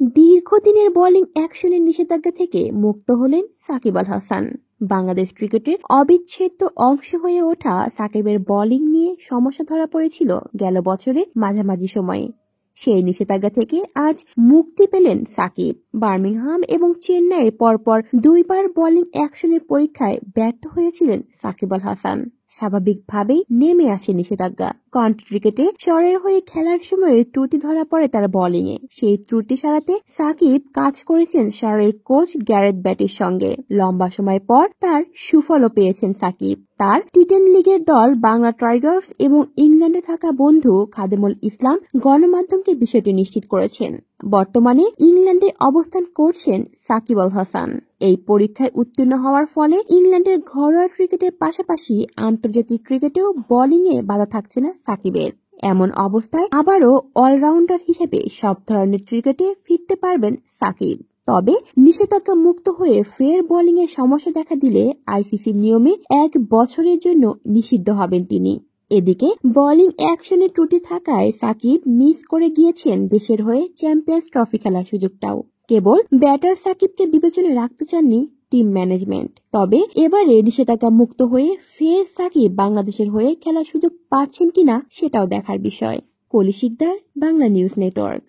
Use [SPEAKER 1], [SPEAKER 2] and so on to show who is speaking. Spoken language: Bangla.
[SPEAKER 1] দীর্ঘদিনের বোলিং অ্যাকশনের নিষেধাজ্ঞা থেকে মুক্ত হলেন সাকিব আল হাসান। বাংলাদেশ ক্রিকেটের অবিচ্ছেদ্য অংশ হয়ে ওঠা সাকিবের বোলিং নিয়ে সমস্যা ধরা পড়েছিল গেল বছরের মাঝামাঝি সময়ে। সেই নিষেধাজ্ঞা থেকে আজ মুক্তি পেলেন সাকিব। বার্মিংহাম এবং চেন্নাইয়ের পরপর দুইবার বোলিং অ্যাকশনের পরীক্ষায় ব্যর্থ হয়েছিলেন সাকিব আল হাসান। স্বাভাবিকভাবেই নেমে আসে নিষেধাজ্ঞা। কাউন্টি ক্রিকেটে শহরের হয়ে খেলার সময় ত্রুটি ধরা পড়ে তার বোলিংয়ে। সেই ত্রুটি সারাতে সাকিব কাজ করেছেন শহরের কোচ গ্যারেথ ব্যাটের সঙ্গে। লম্বা সময় পর তার সুফলও পেয়েছেন সাকিব। তার টি-10 লিগের দল বাংলা টাইগার্স এবং ইংল্যান্ডে থাকা বন্ধু খাদেমুল ইসলাম গণমাধ্যমকে বিষয়টি নিশ্চিত করেছেন। বর্তমানে ইংল্যান্ডে অবস্থান করছেন সাকিব আল হাসান। এই পরীক্ষায় উত্তীর্ণ হওয়ার ফলে ইংল্যান্ডের ঘরোয়া ক্রিকেটের পাশাপাশি আন্তর্জাতিক ক্রিকেটেও বোলিংয়ে বাধা থাকছে না সাকিবের। এমন অবস্থায় আবারও অলরাউন্ডার হিসেবে সব ধরনের ক্রিকেটে ফিরতে পারবেন সাকিব। তবে নিষেধাজ্ঞা মুক্ত হয়ে ফের বোলিং এর সমস্যা দেখা দিলে আইসিসির নিয়মে 1 বছরের জন্য নিষিদ্ধ হবেন তিনি। এদিকে বোলিং অ্যাকশনে ত্রুটি থাকায় সাকিব মিস করে গিয়েছেন দেশের হয়ে চ্যাম্পিয়ন্স ট্রফি খেলার সুযোগটাও। কেবল ব্যাটার সাকিবকে বিবেচনায় রাখতে চাননি টিম ম্যানেজমেন্ট। তবে এবারে নিষেধাজ্ঞা মুক্ত হয়ে ফের সাকিব বাংলাদেশের হয়ে খেলার সুযোগ পাচ্ছেন কিনা সেটাও দেখার বিষয়। কলি শিকদার, বাংলা নিউজ নেটওয়ার্ক।